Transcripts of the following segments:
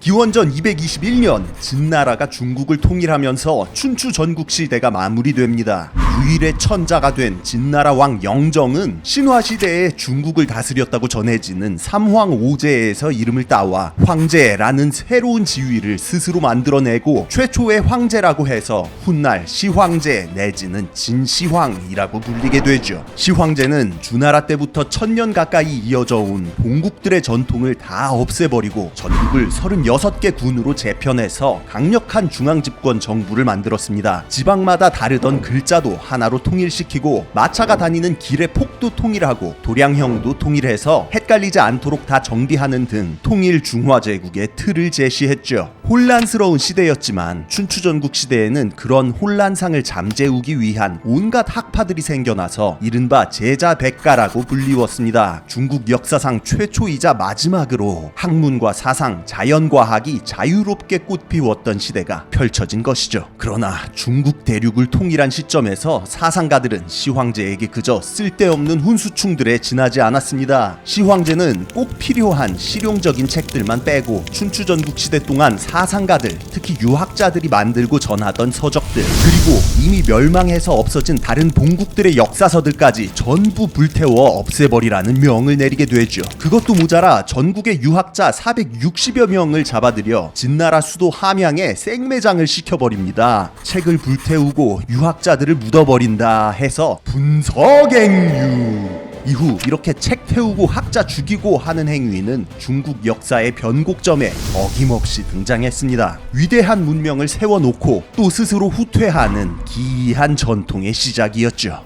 기원전 221년 진나라가 중국을 통일하면서 춘추 전국시대가 마무리됩니다. 유일의 천자가 된 진나라 왕 영정은 신화시대에 중국을 다스렸다고 전해지는 삼황오제에서 이름을 따와 황제라는 새로운 지위를 스스로 만들어내고 최초의 황제라고 해서 훗날 시황제 내지는 진시황이라고 불리게 되죠. 시황제는 주나라 때부터 1000년 가까이 이어져 온 본국들의 전통을 다 없애버리고 전국을 36개 군으로 재편해서 강력한 중앙집권 정부를 만들었습니다. 지방마다 다르던 글자도 하나로 통일시키고 마차가 다니는 길의 폭도 통일하고 도량형도 통일해서 헷갈리지 않도록 다 정비하는 등 통일 중화제국의 틀을 제시했죠. 혼란스러운 시대였지만 춘추전국 시대에는 그런 혼란상을 잠재우기 위한 온갖 학파들이 생겨나서 이른바 제자백가라고 불리웠습니다. 중국 역사상 최초이자 마지막으로 학문과 사상, 자연과학이 자유롭게 꽃피웠던 시대가 펼쳐진 것이죠. 그러나 중국 대륙을 통일한 시점에서 사상가들은 시황제에게 그저 쓸데없는 훈수충들에 지나지 않았습니다. 시황제는 꼭 필요한 실용적인 책들만 빼고 춘추전국 시대 동안 사상가들, 특히 유학자들이 만들고 전하던 서적들, 그리고 이미 멸망해서 없어진 다른 본국들의 역사서들까지 전부 불태워 없애버리라는 명을 내리게 되죠. 그것도 모자라 전국의 유학자 460여 명을 잡아들여 진나라 수도 함양에 생매장을 시켜버립니다. 책을 불태우고 유학자들을 묻어버린다 해서 분서갱유. 이후 이렇게 책 태우고 학자 죽이고 하는 행위는 중국 역사의 변곡점에 어김없이 등장했습니다. 위대한 문명을 세워놓고 또 스스로 후퇴하는 기이한 전통의 시작이었죠.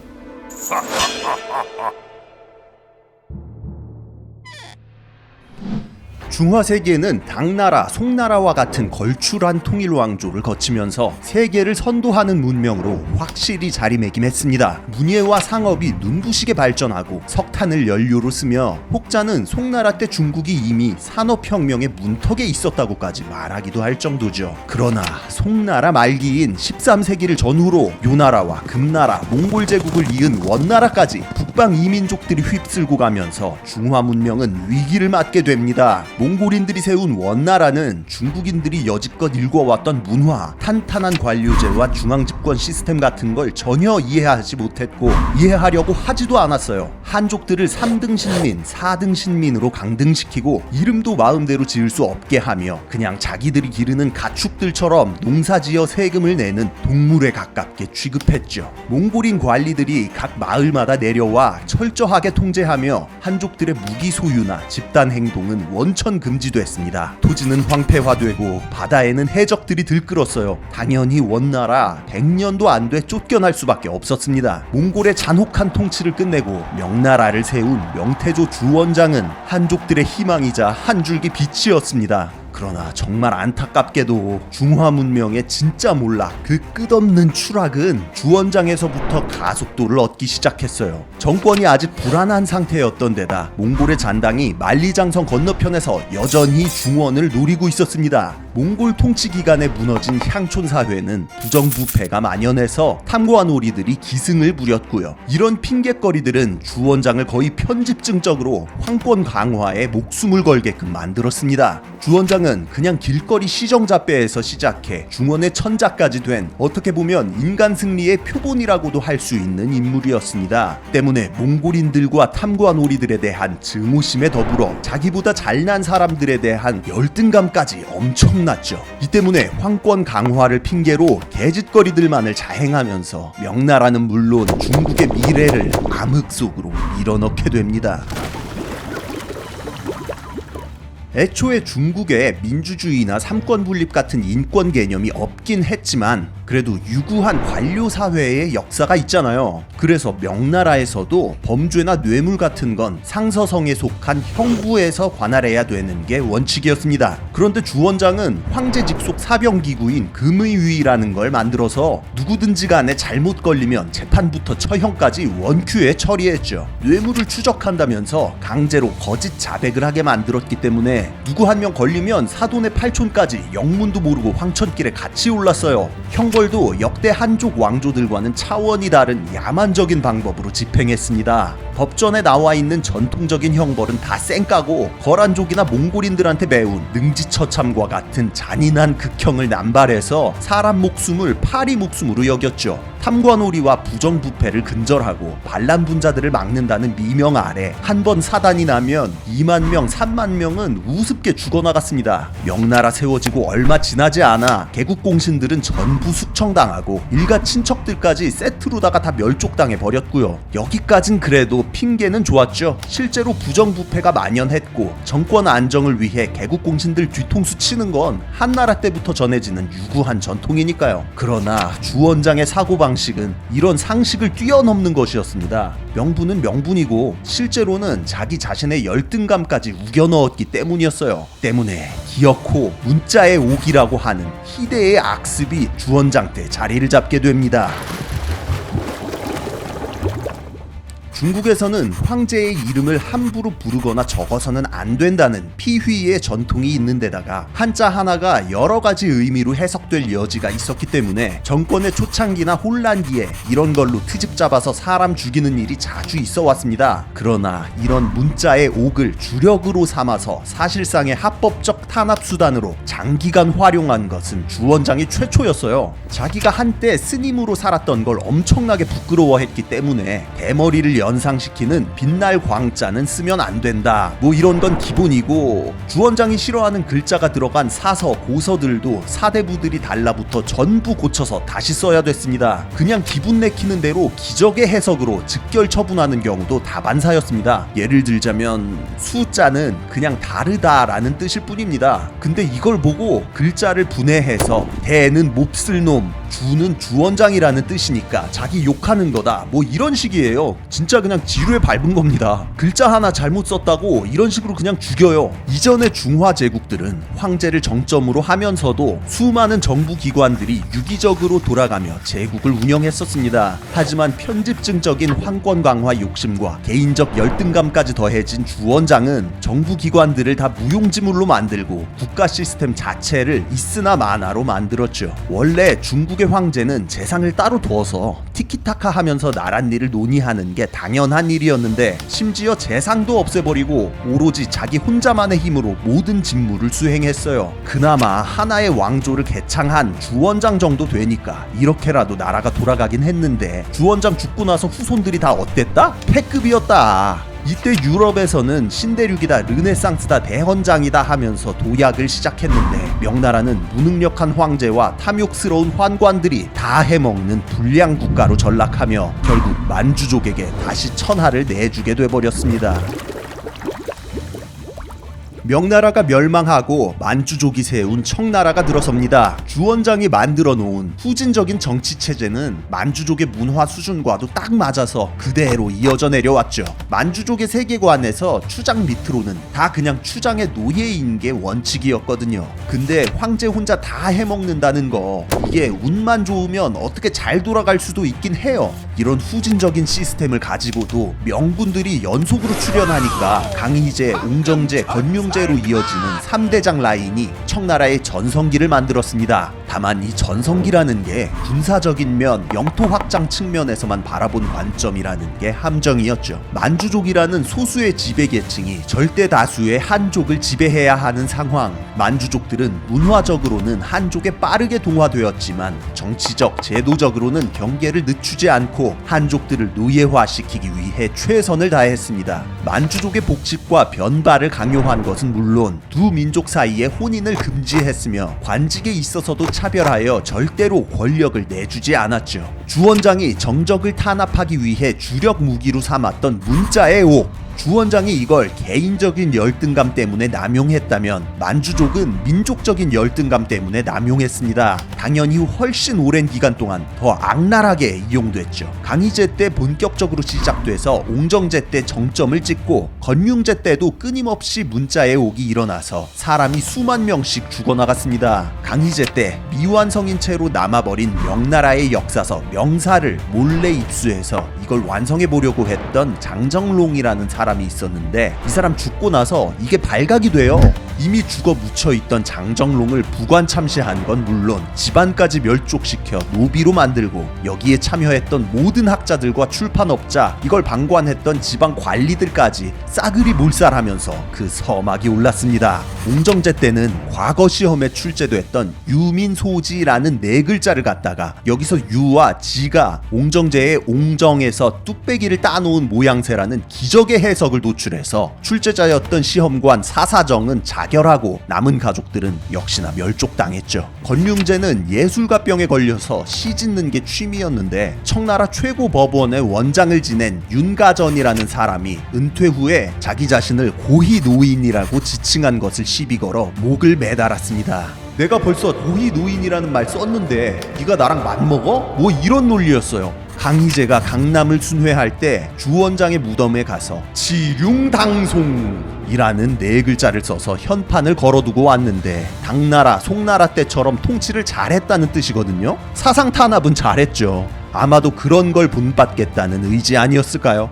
중화세계는 당나라, 송나라와 같은 걸출한 통일왕조를 거치면서 세계를 선도하는 문명으로 확실히 자리매김했습니다. 문예와 상업이 눈부시게 발전하고 석탄을 연료로 쓰며 혹자는 송나라 때 중국이 이미 산업혁명의 문턱에 있었다고까지 말하기도 할 정도죠. 그러나 송나라 말기인 13세기를 전후로 요나라와 금나라, 몽골 제국을 이은 원나라까지 북방 이민족들이 휩쓸고 가면서 중화 문명은 위기를 맞게 됩니다. 몽골인들이 세운 원나라는 중국인들이 여지껏 읽어왔던 문화, 탄탄한 관료제와 중앙집권 시스템 같은 걸 전혀 이해하지 못했고 이해하려고 하지도 않았어요. 한족들을 3등 신민, 4등 신민으로 강등시키고 이름도 마음대로 지을 수 없게 하며 그냥 자기들이 기르는 가축들처럼 농사지어 세금을 내는 동물에 가깝게 취급했죠. 몽골인 관리들이 각 마을마다 내려와 철저하게 통제하며 한족들의 무기 소유나 집단 행동은 원천 금지됐습니다. 토지는 황폐화되고 바다에는 해적들이 들끓었어요. 당연히 원나라 100년도 안 돼 쫓겨날 수밖에 없었습니다. 몽골의 잔혹한 통치를 끝내고 명나라를 세운 명태조 주원장은 한족들의 희망이자 한 줄기 빛이었습니다. 그러나 정말 안타깝게도 중화 문명의 진짜 몰락, 그 끝없는 추락은 주원장에서부터 가속도를 얻기 시작했어요. 정권이 아직 불안한 상태였던 데다 몽골의 잔당이 만리장성 건너편에서 여전히 중원을 노리고 있었습니다. 몽골 통치 기간에 무너진 향촌 사회는 부정부패가 만연해서 탐관 오리들이 기승을 부렸고요. 이런 핑곗거리들은 주원장을 거의 편집증적으로 황권 강화에 목숨을 걸게끔 만들었습니다. 주원장은 그냥 길거리 시정잡배에서 시작해 중원의 천자까지 된 어떻게 보면 인간 승리의 표본이라고도 할 수 있는 인물이었습니다. 때문에 몽골인들과 탐관오리들에 대한 증오심에 더불어 자기보다 잘난 사람들에 대한 열등감까지 엄청났죠. 이 때문에 황권 강화를 핑계로 개짓거리들만을 자행하면서 명나라는 물론 중국의 미래를 암흑 속으로 밀어넣게 됩니다. 애초에 중국에 민주주의나 삼권 분립 같은 인권 개념이 없긴 했지만 그래도 유구한 관료 사회의 역사가 있잖아요. 그래서 명나라에서도 범죄나 뇌물 같은 건 상서성에 속한 형부에서 관할해야 되는 게 원칙이었습니다. 그런데 주원장은 황제 직속 사병기구인 금의위라는 걸 만들어서 누구든지 간에 잘못 걸리면 재판부터 처형까지 원큐에 처리했죠. 뇌물을 추적한다면서 강제로 거짓 자백을 하게 만들었기 때문에 때문에 누구 한 명 걸리면 사돈의 팔촌까지 영문도 모르고 황천길에 같이 올랐어요. 형벌도 역대 한족 왕조들과는 차원이 다른 야만적인 방법으로 집행했습니다. 법전에 나와 있는 전통적인 형벌은 다 쌩까고 거란족이나 몽골인들한테 배운 능지처참과 같은 잔인한 극형을 남발해서 사람 목숨을 파리 목숨으로 여겼죠. 탐관오리와 부정부패를 근절하고 반란분자들을 막는다는 미명 아래 한 번 사단이 나면 2만 명, 3만 명은 우습게 죽어나갔습니다. 명나라 세워지고 얼마 지나지 않아 개국공신들은 전부 숙청당하고 일가 친척들까지 세트로다가 다 멸족당해 버렸고요. 여기까진 그래도 핑계는 좋았죠. 실제로 부정부패가 만연했고 정권 안정을 위해 개국공신들 뒤통수 치는 건 한나라 때부터 전해지는 유구한 전통이니까요. 그러나 주원장의 사고방식은 이런 상식을 뛰어넘는 것이었습니다. 명분은 명분이고 실제로는 자기 자신의 열등감까지 우겨넣었기 때문이었어요. 때문에 기어코 문자의 옥이라고 하는 희대의 악습이 주원장 때 자리를 잡게 됩니다. 중국에서는 황제의 이름을 함부로 부르거나 적어서는 안 된다는 피휘의 전통이 있는 데다가 한자 하나가 여러 가지 의미로 해석될 여지가 있었기 때문에 정권의 초창기나 혼란기에 이런 걸로 트집 잡아서 사람 죽이는 일이 자주 있어 왔습니다. 그러나 이런 문자의 옥을 주력으로 삼아서 사실상의 합법적 탄압수단으로 장기간 활용한 것은 주원장이 최초였어요. 자기가 한때 스님으로 살았던 걸 엄청나게 부끄러워했기 때문에 대머리를 연상시키는 빛날 광자는 쓰면 안 된다, 뭐 이런 건 기본이고, 주원장이 싫어하는 글자가 들어간 사서, 고서들도 사대부들이 달라붙어 전부 고쳐서 다시 써야 됐습니다. 그냥 기분 내키는 대로 기적의 해석으로 즉결 처분하는 경우도 다반사였습니다. 예를 들자면 수자는 그냥 다르다라는 뜻일 뿐입니다. 근데 이걸 보고 글자를 분해해서 대는 몹쓸 놈, 주는 주원장이라는 뜻이니까 자기 욕하는 거다, 뭐 이런 식이에요. 진짜 그냥 지루에 밟은 겁니다. 글자 하나 잘못 썼다고 이런 식으로 그냥 죽여요. 이전의 중화 제국들은 황제를 정점으로 하면서도 수많은 정부 기관들이 유기적으로 돌아가며 제국을 운영했었습니다. 하지만 편집증적인 황권 강화 욕심과 개인적 열등감까지 더해진 주원장은 정부 기관들을 다 무용지물로 만들고 국가 시스템 자체를 있으나 마나로 만들었죠. 원래 중국의 황제는 재상을 따로 두어서 티키타카 하면서 나랏일을 논의하는 게 당연한 일이었는데, 심지어 재상도 없애버리고 오로지 자기 혼자만의 힘으로 모든 직무를 수행했어요. 그나마 하나의 왕조를 개창한 주원장 정도 되니까 이렇게라도 나라가 돌아가긴 했는데, 주원장 죽고 나서 후손들이 다 어땠다? 패급이었다. 이때 유럽에서는 신대륙이다, 르네상스다, 대헌장이다 하면서 도약을 시작했는데, 명나라는 무능력한 황제와 탐욕스러운宦관들이 다 해먹는 불량 국가로 전락하며 결국 만주족에게 다시 천하를 내주게 돼버렸습니다. 명나라가 멸망하고 만주족이 세운 청나라가 들어섭니다. 주원장이 만들어 놓은 후진적인 정치체제는 만주족의 문화 수준과도 딱 맞아서 그대로 이어져 내려왔죠. 만주족의 세계관에서 추장 밑으로는 다 그냥 추장의 노예인 게 원칙이었거든요. 근데 황제 혼자 다 해먹는다는 거, 이게 운만 좋으면 어떻게 잘 돌아갈 수도 있긴 해요. 이런 후진적인 시스템을 가지고도 명군들이 연속으로 출현하니까 강희제, 옹정제, 건륭제로 이어지는 3대장 라인이 청나라의 전성기를 만들었습니다. 다만 이 전성기라는 게 군사적인 면, 영토 확장 측면에서만 바라본 관점이라는 게 함정이었죠. 만주족이라는 소수의 지배계층이 절대 다수의 한족을 지배해야 하는 상황. 만주족들은 문화적으로는 한족에 빠르게 동화되었지만 정치적, 제도적으로는 경계를 늦추지 않고 한족들을 노예화시키기 위해 최선을 다했습니다. 만주족의 복직과 변발을 강요한 것은 물론 두 민족 사이에 혼인을 금지했으며 관직에 있어서도 차별하여 절대로 권력을 내주지 않았죠. 주원장이 정적을 탄압하기 위해 주력 무기로 삼았던 문자의 옥, 주원장이 이걸 개인적인 열등감 때문에 남용했다면 만주족은 민족적인 열등감 때문에 남용했습니다. 당연히 훨씬 오랜 기간 동안 더 악랄하게 이용됐죠. 강희제 때 본격적으로 시작돼서 옹정제 때 정점을 찍고, 건륭제 때도 끊임없이 문자의 옥이 일어나서 사람이 수만 명씩 죽어나갔습니다. 강희제 때 미완성인 채로 남아버린 명나라의 역사서 명사를 몰래 입수해서 이걸 완성해보려고 했던 장정롱이라는 사람이 있었는데, 이 사람 죽고 나서 이게 발각이 돼요. 이미 죽어 묻혀있던 장정롱을 부관 참시한 건 물론 집안까지 멸족시켜 노비로 만들고 여기에 참여했던 모든 학자들과 출판업자, 이걸 방관했던 지방 관리들까지 싸그리 몰살하면서 그 서막이 올랐습니다. 옹정제 때는 과거 시험에 출제됐던 유민소지라는 네 글자를 갖다가 여기서 유와 지가 옹정제의 옹정에서 뚝배기를 따놓은 모양새라는 기적의 해석을 도출해서 출제자였던 시험관 사사정은 자결하고 남은 가족들은 역시나 멸족당했죠. 건륭제는 예술가병에 걸려서 시 짓는 게 취미였는데 청나라 최고 법원의 원장을 지낸 윤가전이라는 사람이 은퇴 후에 자기 자신을 고희 노인이라고 지칭한 것을 시비 걸어 목을 매달았습니다. 내가 벌써 고희 노인이라는 말 썼는데 네가 나랑 맞먹어? 뭐 이런 논리였어요. 강희제가 강남을 순회할 때 주원장의 무덤에 가서 지룡당송이라는 네 글자를 써서 현판을 걸어두고 왔는데 당나라, 송나라 때처럼 통치를 잘했다는 뜻이거든요. 사상 탄압은 잘했죠. 아마도 그런 걸 본받겠다는 의지 아니었을까요?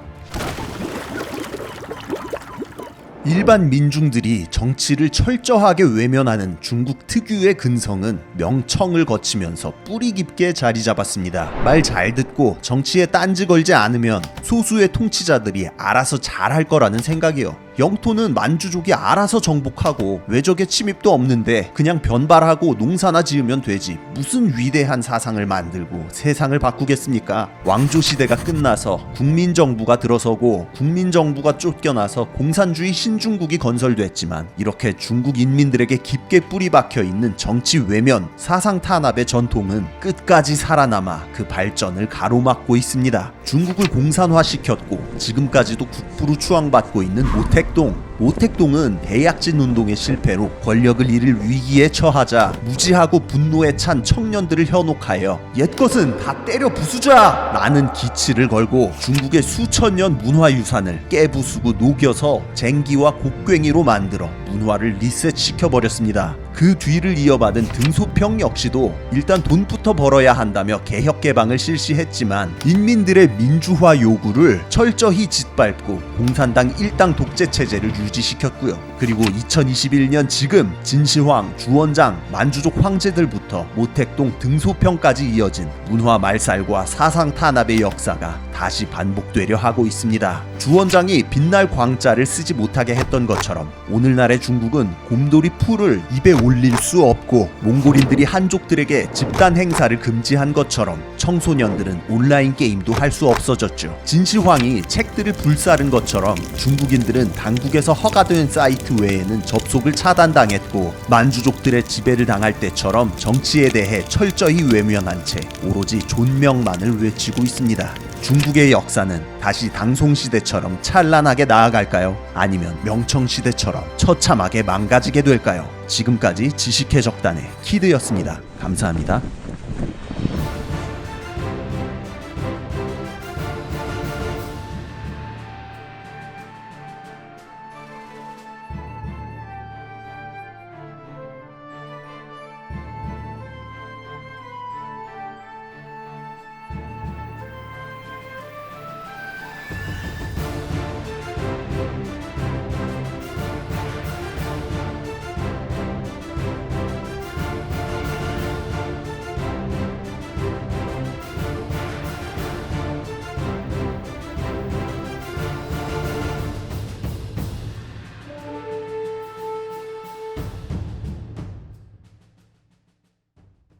일반 민중들이 정치를 철저하게 외면하는 중국 특유의 근성은 명청을 거치면서 뿌리 깊게 자리 잡았습니다. 말 잘 듣고 정치에 딴지 걸지 않으면 소수의 통치자들이 알아서 잘할 거라는 생각이요. 영토는 만주족이 알아서 정복하고 외적의 침입도 없는데 그냥 변발하고 농사나 지으면 되지 무슨 위대한 사상을 만들고 세상을 바꾸겠습니까? 왕조 시대가 끝나서 국민정부가 들어서고 국민정부가 쫓겨나서 공산주의 신중국이 건설됐지만 이렇게 중국 인민들에게 깊게 뿌리 박혀 있는 정치 외면, 사상 탄압의 전통은 끝까지 살아남아 그 발전을 가로막고 있습니다. 중국을 공산화시켰고 지금까지도 국부로 추앙받고 있는 모택동은 대약진 운동의 실패로 권력을 잃을 위기에 처하자 무지하고 분노에 찬 청년들을 현혹하여 옛것은 다 때려 부수자! 라는 기치를 걸고 중국의 수천 년 문화유산을 깨부수고 녹여서 쟁기와 곡괭이로 만들어 문화를 리셋시켜버렸습니다. 그 뒤를 이어받은 등소평 역시도 일단 돈부터 벌어야 한다며 개혁개방을 실시했지만 인민들의 민주화 요구를 철저히 짓밟고 공산당 일당 독재 체제를 유지시켰고요. 그리고 2021년 지금 진시황, 주원장, 만주족 황제들부터 모택동, 등소평까지 이어진 문화 말살과 사상 탄압의 역사가 다시 반복되려 하고 있습니다. 주원장이 빛날 광자를 쓰지 못하게 했던 것처럼 오늘날의 중국은 곰돌이 풀을 입에 올릴 수 없고 몽골인들이 한족들에게 집단 행사를 금지한 것처럼 청소년들은 온라인 게임도 할 수 없어졌죠. 진시황이 책들을 불사른 것처럼 중국인들은 당국에서 허가된 사이트 외에는 접속을 차단당했고 만주족들의 지배를 당할 때처럼 정치에 대해 철저히 외면한 채 오로지 존명만을 외치고 있습니다. 중국의 역사는 다시 당송시대처럼 찬란하게 나아갈까요? 아니면 명청시대처럼 처참하게 망가지게 될까요? 지금까지 지식해적단의 키드였습니다. 감사합니다.